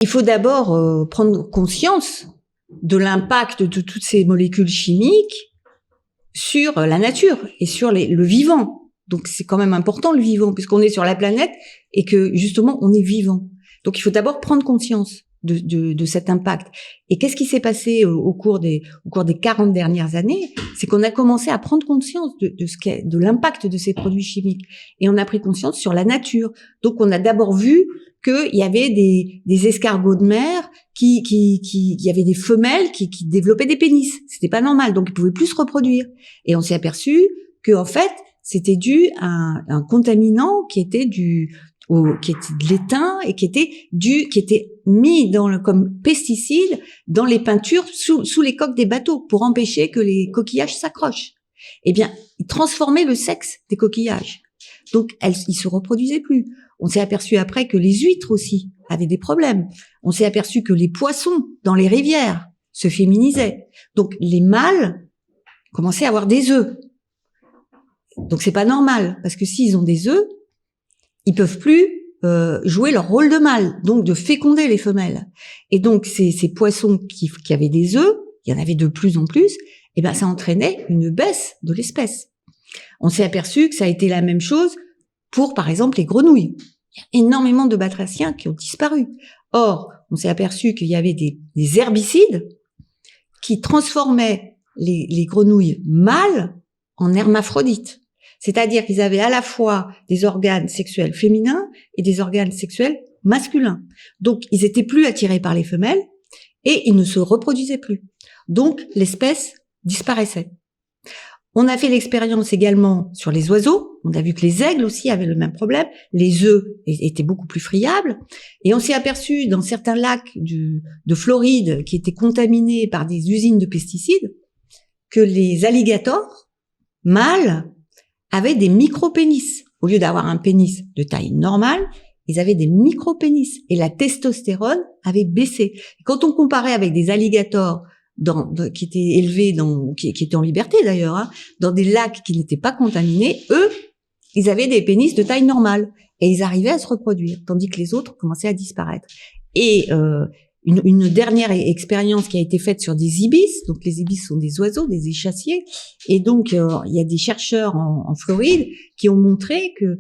Il faut d'abord prendre conscience de l'impact de toutes ces molécules chimiques sur la nature et sur le vivant. Donc c'est quand même important le vivant, puisqu'on est sur la planète et que justement on est vivant. Donc il faut d'abord prendre conscience de cet impact. Et qu'est-ce qui s'est passé au cours des 40 dernières années? C'est qu'on a commencé à prendre conscience de l'impact de ces produits chimiques. Et on a pris conscience sur la nature. Donc on a d'abord vu qu'il y avait des escargots de mer il y avait des femelles qui développaient des pénis. C'était pas normal. Donc ils pouvaient plus se reproduire. Et on s'est aperçu que, en fait, c'était dû à un contaminant qui était de l'étain et qui était mis comme pesticide dans les peintures sous les coques des bateaux pour empêcher que les coquillages s'accrochent. Eh bien, ils transformaient le sexe des coquillages. Donc, ils se reproduisaient plus. On s'est aperçu après que les huîtres aussi avaient des problèmes. On s'est aperçu que les poissons dans les rivières se féminisaient. Donc, les mâles commençaient à avoir des œufs. Donc, c'est pas normal, parce que s'ils ont des œufs, ils peuvent plus jouer leur rôle de mâle, donc de féconder les femelles. Et donc, ces poissons qui avaient des œufs, il y en avait de plus en plus, et ben ça entraînait une baisse de l'espèce. On s'est aperçu que ça a été la même chose pour, par exemple, les grenouilles. Il y a énormément de batraciens qui ont disparu. Or, on s'est aperçu qu'il y avait des herbicides qui transformaient les grenouilles mâles en hermaphrodites. C'est-à-dire qu'ils avaient à la fois des organes sexuels féminins et des organes sexuels masculins. Donc, ils étaient plus attirés par les femelles et ils ne se reproduisaient plus. Donc, l'espèce disparaissait. On a fait l'expérience également sur les oiseaux. On a vu que les aigles aussi avaient le même problème. Les œufs étaient beaucoup plus friables. Et on s'est aperçu dans certains lacs de Floride qui étaient contaminés par des usines de pesticides que les alligators mâles avaient des micro-pénis. Au lieu d'avoir un pénis de taille normale, ils avaient des micro-pénis. Et la testostérone avait baissé. Et quand on comparait avec des alligators qui étaient élevés qui étaient en liberté d'ailleurs, dans des lacs qui n'étaient pas contaminés, eux, ils avaient des pénis de taille normale et ils arrivaient à se reproduire, tandis que les autres commençaient à disparaître. Et une dernière expérience qui a été faite sur des ibis, donc les ibis sont des oiseaux, des échassiers, et donc il y a des chercheurs en Floride qui ont montré que,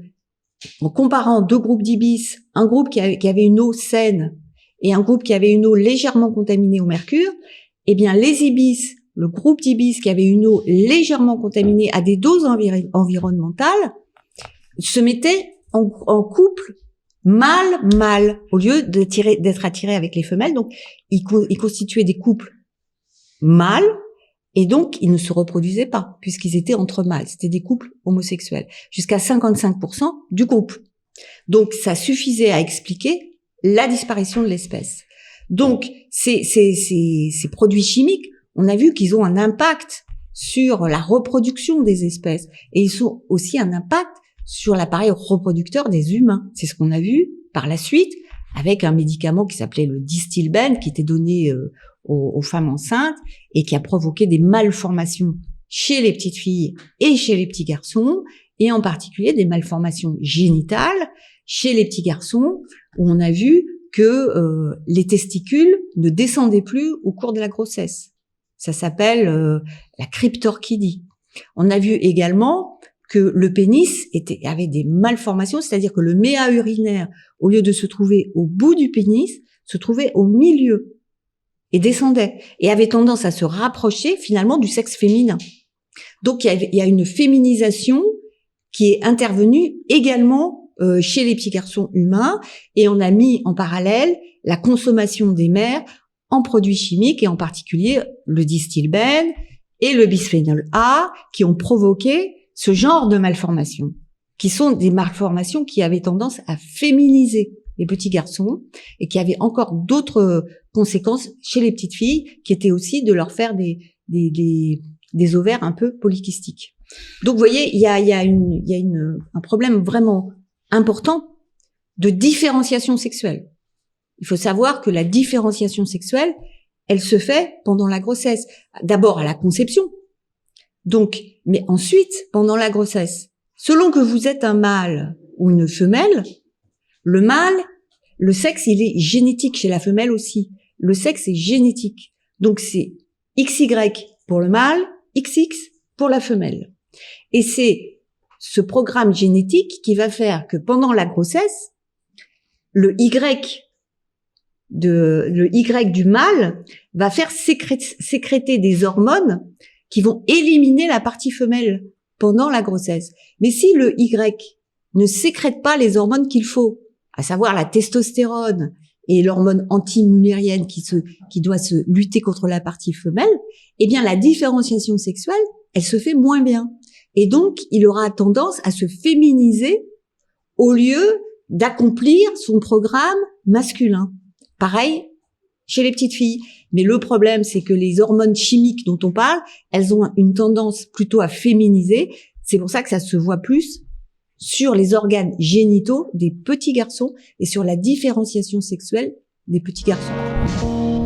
en comparant deux groupes d'ibis, un groupe qui avait une eau saine et un groupe qui avait une eau légèrement contaminée au mercure, eh bien, les ibis, le groupe d'ibis qui avait une eau légèrement contaminée à des doses environnementales, se mettait en couple mâle-mâle, au lieu d'être attiré avec les femelles. Donc, ils constituaient des couples mâles, et donc, ils ne se reproduisaient pas, puisqu'ils étaient entre mâles. C'était des couples homosexuels. Jusqu'à 55% du groupe. Donc, ça suffisait à expliquer la disparition de l'espèce. Donc, ces produits chimiques, on a vu qu'ils ont un impact sur la reproduction des espèces. Et ils ont aussi un impact sur l'appareil reproducteur des humains. C'est ce qu'on a vu par la suite avec un médicament qui s'appelait le Distilbène, qui était donné aux femmes enceintes et qui a provoqué des malformations chez les petites filles et chez les petits garçons, et en particulier des malformations génitales chez les petits garçons, où on a vu que les testicules ne descendaient plus au cours de la grossesse. Ça s'appelle la cryptorchidie. On a vu également que le pénis avait des malformations, c'est-à-dire que le méa urinaire, au lieu de se trouver au bout du pénis, se trouvait au milieu et descendait, et avait tendance à se rapprocher finalement du sexe féminin. Donc il y a une féminisation qui est intervenue également chez les petits garçons humains, et on a mis en parallèle la consommation des mères en produits chimiques, et en particulier le Distilbène et le bisphénol A, qui ont provoqué ce genre de malformations, qui sont des malformations qui avaient tendance à féminiser les petits garçons, et qui avaient encore d'autres conséquences chez les petites filles, qui étaient aussi de leur faire des ovaires un peu polykystiques. Donc, vous voyez, il y a un problème vraiment important de différenciation sexuelle. Il faut savoir que la différenciation sexuelle, elle se fait pendant la grossesse. D'abord à la conception. Donc, mais ensuite, pendant la grossesse. Selon que vous êtes un mâle ou une femelle, le mâle, Le sexe, il est génétique chez la femelle aussi. Le sexe est génétique. Donc c'est XY pour le mâle, XX pour la femelle. Et c'est ce programme génétique qui va faire que pendant la grossesse, le Y du mâle va faire sécréter des hormones qui vont éliminer la partie femelle pendant la grossesse. Mais si le Y ne sécrète pas les hormones qu'il faut, à savoir la testostérone et l'hormone anti-mullérienne qui doit se lutter contre la partie femelle, eh bien la différenciation sexuelle, elle se fait moins bien. Et donc, il aura tendance à se féminiser au lieu d'accomplir son programme masculin. Pareil chez les petites filles. Mais le problème, c'est que les hormones chimiques dont on parle, elles ont une tendance plutôt à féminiser. C'est pour ça que ça se voit plus sur les organes génitaux des petits garçons et sur la différenciation sexuelle des petits garçons.